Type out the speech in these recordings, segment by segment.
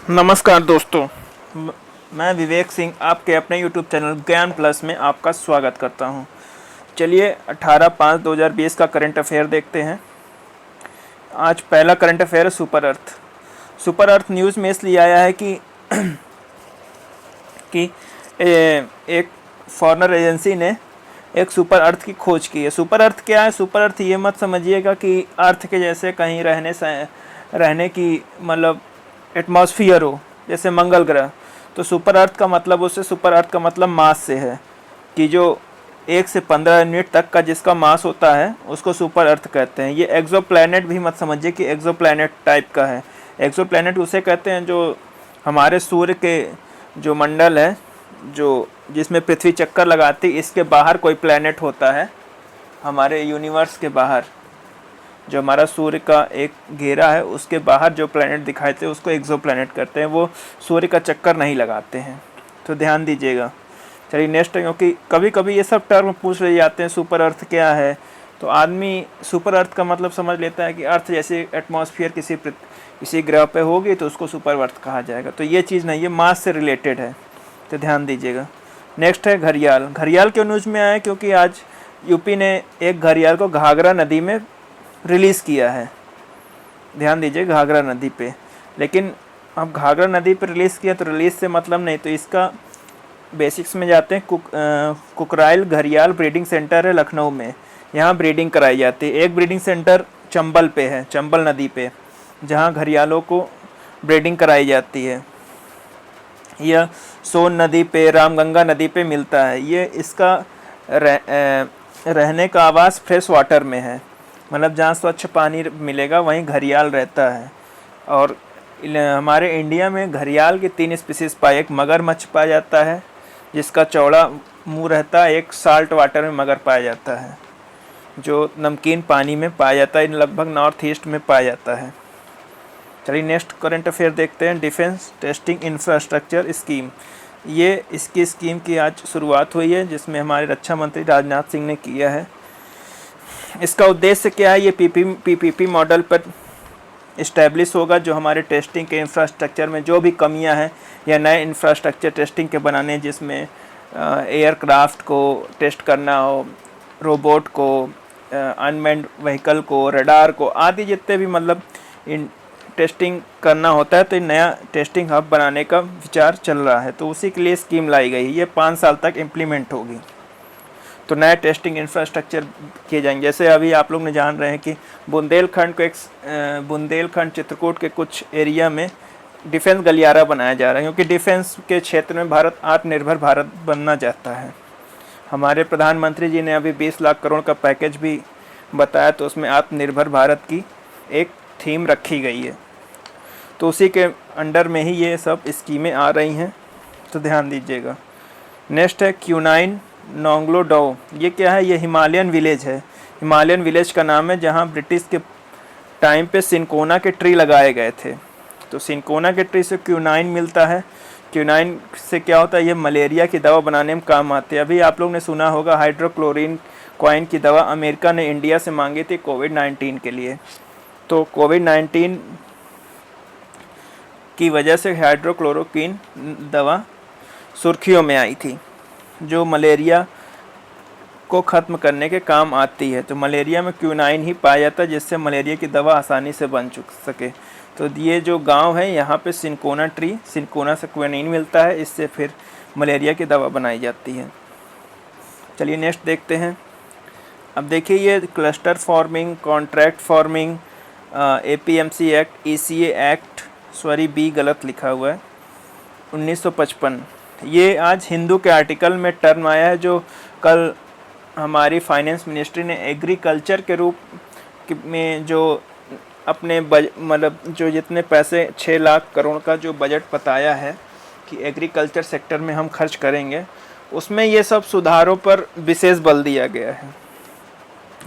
नमस्कार दोस्तों, मैं विवेक सिंह आपके अपने YouTube चैनल ज्ञान प्लस में आपका स्वागत करता हूं। चलिए 18/5/2020 का करंट अफेयर देखते हैं। आज पहला करंट अफेयर है सुपर अर्थ। सुपर अर्थ न्यूज़ में इसलिए आया है कि एक फॉरेनर एजेंसी ने एक सुपर अर्थ की खोज की है। सुपर अर्थ क्या है? सुपर अर्थ ये मत समझिएगा कि अर्थ के जैसे कहीं रहने की मतलब एटमॉस्फियर हो, जैसे मंगल ग्रह। तो सुपर अर्थ का मतलब सुपर अर्थ का मतलब मास से है कि जो 1 से 15 यूनिट तक का जिसका मास होता है उसको सुपर अर्थ कहते हैं। ये एक्सोप्लैनेट भी मत समझिए कि एक्सोप्लैनेट टाइप का है। एक्सोप्लैनेट उसे कहते हैं जो हमारे सूर्य के जो मंडल है, जो जिसमें पृथ्वी चक्कर लगाती, इसके बाहर कोई प्लैनेट होता है। हमारे यूनिवर्स के बाहर जो हमारा सूर्य का एक घेरा है उसके बाहर जो प्लैनेट दिखाई देते हैं उसको एक्सोप्लैनेट कहते हैं। वो सूर्य का चक्कर नहीं लगाते हैं, तो ध्यान दीजिएगा। चलिए नेक्स्ट, क्योंकि कभी कभी ये सब टर्म पूछ ले जाते हैं सुपर अर्थ क्या है, तो आदमी सुपर अर्थ का मतलब समझ लेता है कि अर्थ जैसे एटमॉस्फेयर किसी ग्रह पे होगी तो उसको सुपर अर्थ कहा जाएगा। तो ये चीज़ नहीं, ये मास से रिलेटेड है, तो ध्यान दीजिएगा। नेक्स्ट है घड़ियाल। घड़ियाल क्यों न्यूज़ में आया? क्योंकि आज यूपी ने एक घड़ियाल को घाघरा नदी में रिलीज़ किया है। ध्यान दीजिए, घाघरा नदी पे। लेकिन अब घाघरा नदी पे रिलीज़ किया तो रिलीज़ से मतलब नहीं, तो इसका बेसिक्स में जाते हैं। कुकराइल घड़ियाल ब्रीडिंग सेंटर है लखनऊ में, यहाँ ब्रीडिंग कराई जाती है। एक ब्रीडिंग सेंटर चंबल पे है, चंबल नदी पे, जहाँ घड़ियालों को ब्रीडिंग कराई जाती है। यह सोन नदी पे, रामगंगा नदी पे मिलता है। ये इसका रहने का आवास फ्रेश वाटर में है, मतलब जहाँ स्वच्छ पानी मिलेगा वहीं घड़ियाल रहता है। और हमारे इंडिया में घड़ियाल के 3 स्पीसीज पाए। एक मगरमच्छ पाया जाता है जिसका चौड़ा मुंह रहता है। एक साल्ट वाटर में मगर पाया जाता है जो नमकीन पानी में पाया जाता है, लगभग नॉर्थ ईस्ट में पाया जाता है। चलिए नेक्स्ट करंट अफेयर देखते हैं। डिफेंस टेस्टिंग इंफ्रास्ट्रक्चर स्कीम, ये इसकी स्कीम की आज शुरुआत हुई है, जिसमें हमारे रक्षा मंत्री राजनाथ सिंह ने किया है। इसका उद्देश्य क्या है? ये पीपीपी मॉडल पर इस्टेब्लिश होगा, जो हमारे टेस्टिंग के इंफ्रास्ट्रक्चर में जो भी कमियां हैं या नए इंफ्रास्ट्रक्चर टेस्टिंग के बनाने, जिसमें एयरक्राफ्ट को टेस्ट करना हो, रोबोट को, अनमैन्ड व्हीकल को, रडार को, आदि जितने भी मतलब इन टेस्टिंग करना होता है, तो ये नया टेस्टिंग हब बनाने का विचार चल रहा है। तो उसी के लिए स्कीम लाई गई। ये 5 साल तक इम्प्लीमेंट होगी। तो नए टेस्टिंग इंफ्रास्ट्रक्चर किए जाएंगे। जैसे अभी आप लोग ने जान रहे हैं कि बुंदेलखंड चित्रकूट के कुछ एरिया में डिफेंस गलियारा बनाया जा रहा है, क्योंकि डिफेंस के क्षेत्र में भारत आत्मनिर्भर भारत बनना चाहता है। हमारे प्रधानमंत्री जी ने अभी 20 लाख करोड़ का पैकेज भी बताया, तो उसमें आत्मनिर्भर भारत की एक थीम रखी गई है। तो उसी के अंडर में ही ये सब स्कीमें आ रही हैं, तो ध्यान दीजिएगा। नेक्स्ट है क्यूनाइन नोंगलो डो। ये क्या है? ये हिमालयन विलेज है। हिमालयन विलेज का नाम है, जहाँ ब्रिटिश के टाइम पे सिनकोना के ट्री लगाए गए थे। तो सिनकोना के ट्री से क्यूनाइन मिलता है। क्यूनाइन से क्या होता है? ये मलेरिया की दवा बनाने में काम आती है। अभी आप लोग ने सुना होगा हाइड्रोक्लोरिन क्वाइन की दवा अमेरिका ने इंडिया से मांगी थी कोविड-19 के लिए। तो कोविड-19 की वजह से हाइड्रोक्लोरोक्विन दवा सुर्खियों में आई थी, जो मलेरिया को ख़त्म करने के काम आती है। तो मलेरिया में क्यूनाइन ही पाया जाता है, जिससे मलेरिया की दवा आसानी से बन सके। तो ये जो गांव है, यहाँ पे सिनकोना से क्यूनाइन मिलता है, इससे फिर मलेरिया की दवा बनाई जाती है। चलिए नेक्स्ट देखते हैं। अब देखिए, ये cluster farming, contract farming, APMC act, ECA act, sorry बी गलत लिखा हुआ है, 1955। ये आज हिंदू के आर्टिकल में टर्म आया है, जो कल हमारी फाइनेंस मिनिस्ट्री ने एग्रीकल्चर के रूप में जो अपने मतलब जो जितने पैसे 6 लाख करोड़ का जो बजट बताया है कि एग्रीकल्चर सेक्टर में हम खर्च करेंगे, उसमें ये सब सुधारों पर विशेष बल दिया गया है।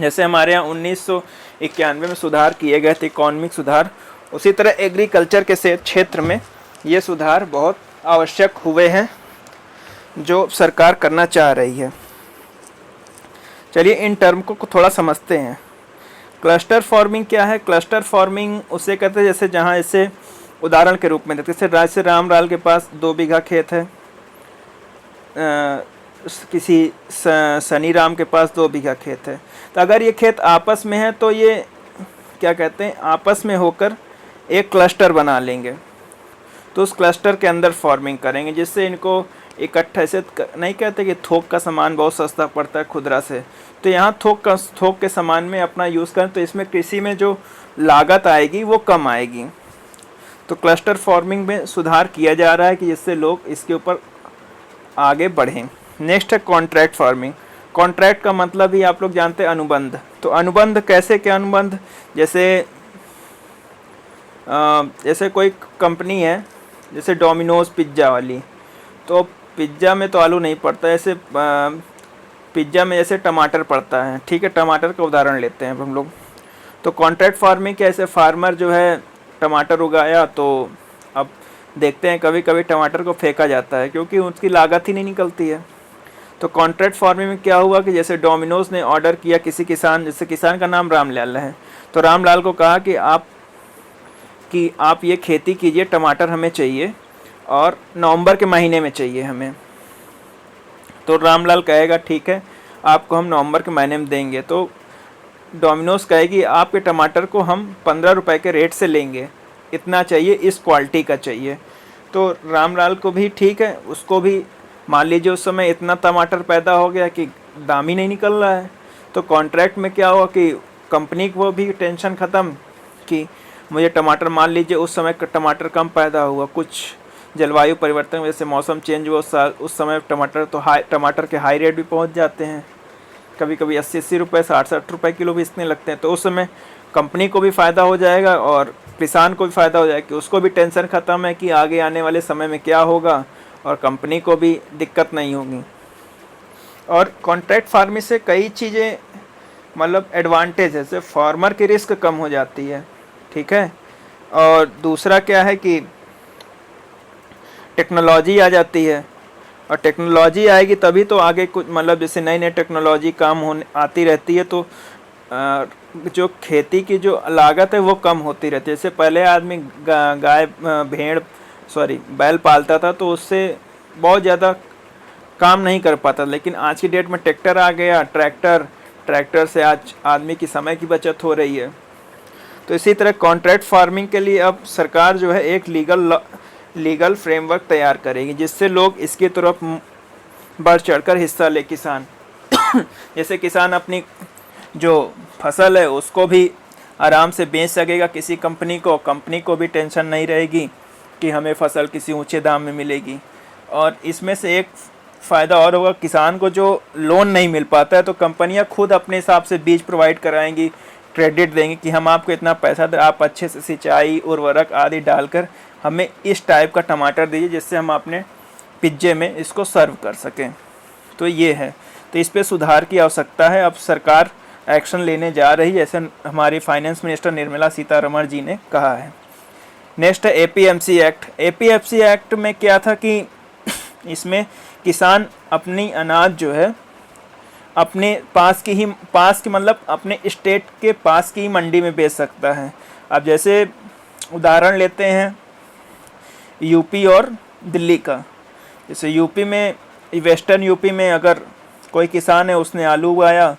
जैसे हमारे यहाँ 1991 में सुधार किए गए थे, इकोनॉमिक सुधार, उसी तरह एग्रीकल्चर के क्षेत्र में ये सुधार बहुत आवश्यक हुए हैं, जो सरकार करना चाह रही है। चलिए इन टर्म को थोड़ा समझते हैं। क्लस्टर फार्मिंग क्या है? क्लस्टर फार्मिंग उसे कहते हैं जैसे जहाँ ऐसे उदाहरण के रूप में देखते हैं। जैसे रामलाल के पास 2 बीघा खेत है, किसी सनी राम के पास 2 बीघा खेत है। तो अगर ये खेत आपस में है तो ये क्या कहते हैं, आपस में होकर एक क्लस्टर बना लेंगे। तो उस क्लस्टर के अंदर फार्मिंग करेंगे, जिससे इनको इकट्ठे से नहीं कहते कि थोक का सामान बहुत सस्ता पड़ता है खुदरा से, तो यहाँ थोक के सामान में अपना यूज़ करें, तो इसमें कृषि में जो लागत आएगी वो कम आएगी। तो क्लस्टर फार्मिंग में सुधार किया जा रहा है कि जिससे लोग इसके ऊपर आगे बढ़ें। नेक्स्ट है कॉन्ट्रैक्ट फार्मिंग। कॉन्ट्रैक्ट का मतलब ही आप लोग जानते हैं अनुबंध। तो अनुबंध कैसे, क्या अनुबंध, जैसे कोई कंपनी है, जैसे डोमिनोज पिज्ज़ा वाली, तो पिज्ज़ा में तो आलू नहीं पड़ता, ऐसे पिज्ज़ा में जैसे टमाटर पड़ता है, ठीक है, टमाटर का उदाहरण लेते हैं हम लोग। तो कॉन्ट्रैक्ट फार्मिंग के ऐसे फार्मर जो है टमाटर उगाया, तो अब देखते हैं कभी कभी टमाटर को फेंका जाता है क्योंकि उसकी लागत ही नहीं निकलती है। तो कॉन्ट्रैक्ट फार्मिंग में क्या हुआ कि जैसे डोमिनोज ने ऑर्डर किया किसी किसान, जैसे किसान का नाम रामलाल है, तो रामलाल को कहा कि आप ये खेती कीजिए, टमाटर हमें चाहिए और नवंबर के महीने में चाहिए हमें। तो रामलाल कहेगा ठीक है, आपको हम नवंबर के महीने में देंगे। तो डोमिनोज कहेगी आपके टमाटर को हम 15 रुपए के रेट से लेंगे, इतना चाहिए, इस क्वालिटी का चाहिए। तो रामलाल को भी ठीक है, उसको भी मान लीजिए उस समय इतना टमाटर पैदा हो गया कि दाम ही नहीं निकल रहा है। तो कॉन्ट्रैक्ट में क्या हुआ कि कंपनी को भी टेंशन ख़त्म कि मुझे टमाटर, मान लीजिए उस समय टमाटर कम पैदा हुआ, कुछ जलवायु परिवर्तन वजह से मौसम चेंज हुआ उस समय टमाटर के हाई रेट भी पहुंच जाते हैं, कभी कभी 80-80 रुपये, 60-60 रुपये किलो भी इसने लगते हैं। तो उस समय कंपनी को भी फ़ायदा हो जाएगा और किसान को भी फ़ायदा हो जाएगा कि उसको भी टेंशन ख़त्म है कि आगे आने वाले समय में क्या होगा, और कंपनी को भी दिक्कत नहीं होगी। और कॉन्ट्रैक्ट फार्मिंग से कई चीज़ें मतलब एडवांटेज है, जैसे फार्मर की रिस्क कम हो जाती है, ठीक है। और दूसरा क्या है कि टेक्नोलॉजी आ जाती है, और टेक्नोलॉजी आएगी तभी तो आगे कुछ मतलब जैसे नई नई टेक्नोलॉजी काम होने आती रहती है, तो जो खेती की जो लागत है वो कम होती रहती है। जैसे पहले आदमी बैल पालता था तो उससे बहुत ज़्यादा काम नहीं कर पाता, लेकिन आज की डेट में ट्रैक्टर आ गया, ट्रैक्टर से आज आदमी की समय की बचत हो रही है। तो इसी तरह कॉन्ट्रैक्ट फार्मिंग के लिए अब सरकार जो है एक लीगल फ्रेमवर्क तैयार करेगी, जिससे लोग इसकी तरफ बढ़ चढ़कर हिस्सा ले। किसान जैसे किसान अपनी जो फसल है उसको भी आराम से बेच सकेगा किसी कंपनी को भी टेंशन नहीं रहेगी कि हमें फसल किसी ऊंचे दाम में मिलेगी। और इसमें से एक फ़ायदा और होगा, किसान को जो लोन नहीं मिल पाता है तो कंपनियां खुद अपने हिसाब से बीज प्रोवाइड कराएंगी, क्रेडिट देंगे कि हम आपको इतना पैसा दें, आप अच्छे से सिंचाई उर्वरक आदि डालकर हमें इस टाइप का टमाटर दीजिए जिससे हम अपने पिज्जे में इसको सर्व कर सकें। तो ये है, तो इस पे सुधार की आवश्यकता है। अब सरकार एक्शन लेने जा रही है, जैसे हमारी फाइनेंस मिनिस्टर निर्मला सीतारमण जी ने कहा है। नेक्स्ट है एपीएमसी एक्ट। एपीएमसी एक्ट में क्या था कि इसमें किसान अपनी अनाज जो है अपने पास की मतलब अपने स्टेट के पास की मंडी में बेच सकता है। अब जैसे उदाहरण लेते हैं यूपी और दिल्ली का। जैसे यूपी में, वेस्टर्न यूपी में अगर कोई किसान है उसने आलू उगाया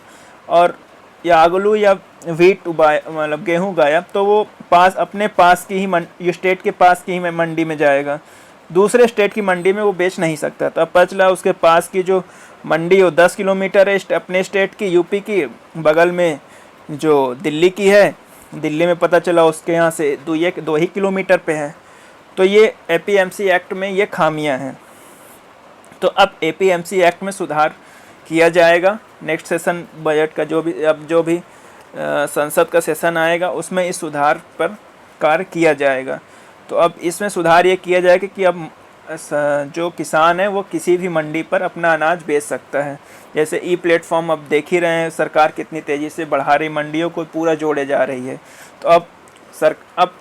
और आलू या वीट उगाया, मतलब गेहूँ उगाया, तो वो अपने पास की ही स्टेट के पास की ही मंडी में जाएगा, दूसरे स्टेट की मंडी में वो बेच नहीं सकता। तो अब पता चला उसके पास की जो मंडी हो 10 किलोमीटर है अपने स्टेट की, यूपी की, बगल में जो दिल्ली की है, दिल्ली में पता चला उसके यहाँ से 2 ही किलोमीटर पे है। तो ये एपीएमसी एक्ट में ये खामियां हैं। तो अब एपीएमसी एक्ट में सुधार किया जाएगा। नेक्स्ट सेशन बजट का जो भी संसद का सेशन आएगा उसमें इस सुधार पर कार्य किया जाएगा। तो अब इसमें सुधार ये किया जाएगा कि अब जो किसान है वो किसी भी मंडी पर अपना अनाज बेच सकता है। जैसे ई प्लेटफॉर्म अब देख ही रहे हैं सरकार कितनी तेज़ी से बढ़ा रही, मंडियों को पूरा जोड़े जा रही है। तो अब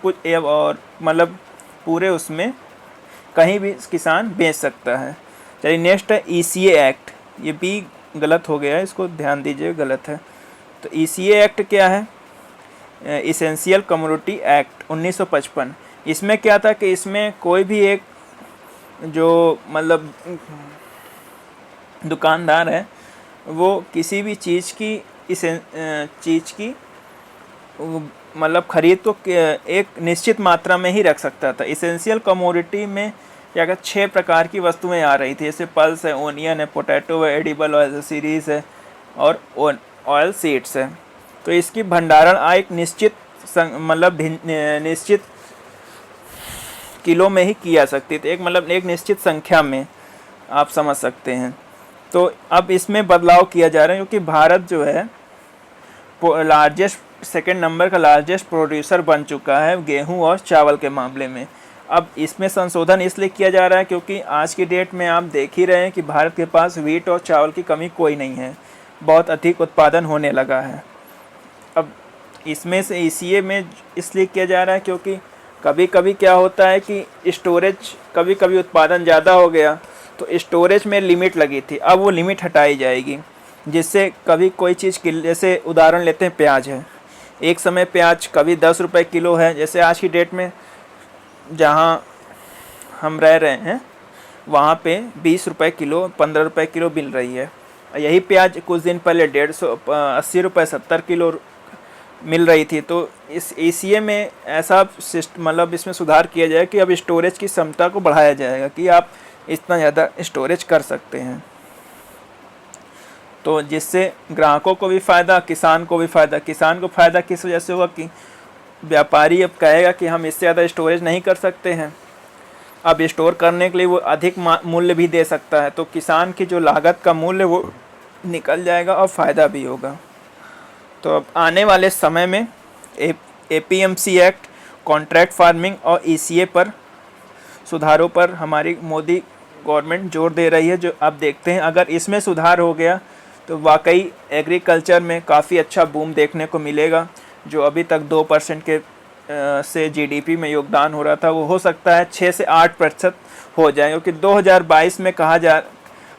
कुछ और मतलब पूरे उसमें कहीं भी किसान बेच सकता है। चलिए नेक्स्ट है ईसीए एक्ट। ये भी गलत हो गया है, इसको ध्यान दीजिए, गलत है। तो ईसीए एक्ट क्या है? Essential commodity act 1955। इसमें क्या था कि इसमें कोई भी एक जो मतलब दुकानदार है वो किसी भी चीज़ की चीज़ की मतलब खरीद को एक निश्चित मात्रा में ही रख सकता था। इसेंशियल कमोडिटी में क्या कहते 6 प्रकार की वस्तुएं आ रही थी, जैसे पल्स है, ओनियन है, पोटैटो है, एडिबल ऑयल सीरीज़ है और ऑयल सीड्स है। तो इसकी भंडारण एक निश्चित मतलब निश्चित किलो में ही किया सकती थी, एक मतलब एक निश्चित संख्या में, आप समझ सकते हैं। तो अब इसमें बदलाव किया जा रहा है क्योंकि भारत जो है सेकेंड नंबर का लार्जेस्ट प्रोड्यूसर बन चुका है गेहूं और चावल के मामले में। अब इसमें संशोधन इसलिए किया जा रहा है क्योंकि आज की डेट में आप देख ही रहे हैं कि भारत के पास व्हीट और चावल की कमी कोई नहीं है, बहुत अधिक उत्पादन होने लगा है। अब इसमें से ईसीए में इसलिए किया जा रहा है क्योंकि कभी कभी क्या होता है कि स्टोरेज, कभी कभी उत्पादन ज़्यादा हो गया तो स्टोरेज में लिमिट लगी थी, अब वो लिमिट हटाई जाएगी, जिससे कभी कोई चीज़ जैसे उदाहरण लेते हैं प्याज है, एक समय प्याज कभी 10 रुपये किलो है, जैसे आज की डेट में जहाँ हम रह रहे हैं वहाँ पे 20 रुपये किलो 15 रुपये किलो मिल रही है। यही प्याज कुछ दिन पहले 180 रुपये 70 किलो मिल रही थी। तो इस ईसीए में ऐसा मतलब इसमें सुधार किया जाए कि अब स्टोरेज की क्षमता को बढ़ाया जाएगा कि आप इतना ज़्यादा स्टोरेज कर सकते हैं, तो जिससे ग्राहकों को भी फ़ायदा, किसान को भी फ़ायदा। किसान को फ़ायदा किस वजह से हुआ कि व्यापारी अब कहेगा कि हम इससे ज़्यादा स्टोरेज नहीं कर सकते हैं, अब स्टोर करने के लिए वो अधिक मूल्य भी दे सकता है, तो किसान की जो लागत का मूल्य वो निकल जाएगा और फ़ायदा भी होगा। तो अब आने वाले समय में एपीएमसी एक्ट, कॉन्ट्रैक्ट फार्मिंग और ईसीए पर सुधारों पर हमारी मोदी गवर्नमेंट जोर दे रही है, जो अब देखते हैं अगर इसमें सुधार हो गया तो वाकई एग्रीकल्चर में काफ़ी अच्छा बूम देखने को मिलेगा। जो अभी तक 2% के से जीडीपी में योगदान हो रहा था वो हो सकता है 6 से 8% हो जाए, क्योंकि 2022 में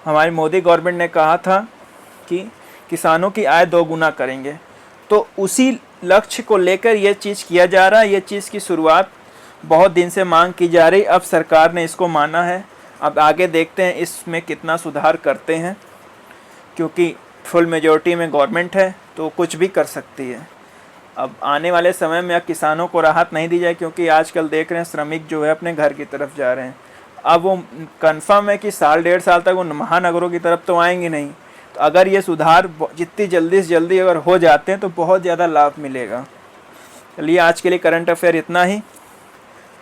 हमारी मोदी गवर्नमेंट ने कहा था कि किसानों की आय 2 गुना करेंगे। तो उसी लक्ष्य को लेकर ये चीज़ किया जा रहा है। ये चीज़ की शुरुआत बहुत दिन से मांग की जा रही, अब सरकार ने इसको माना है। अब आगे देखते हैं इसमें कितना सुधार करते हैं, क्योंकि फुल मेजॉरिटी में गवर्नमेंट है तो कुछ भी कर सकती है। अब आने वाले समय में अब किसानों को राहत नहीं दी जाए, क्योंकि आजकल देख रहे हैं श्रमिक जो है अपने घर की तरफ जा रहे हैं। अब वो कंफर्म है कि 1.5 साल तक वो महानगरों की तरफ तो आएंगे नहीं। तो अगर ये सुधार जितनी जल्दी से जल्दी अगर हो जाते हैं तो बहुत ज़्यादा लाभ मिलेगा। चलिए आज के लिए करंट अफेयर इतना ही।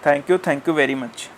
Thank you very much.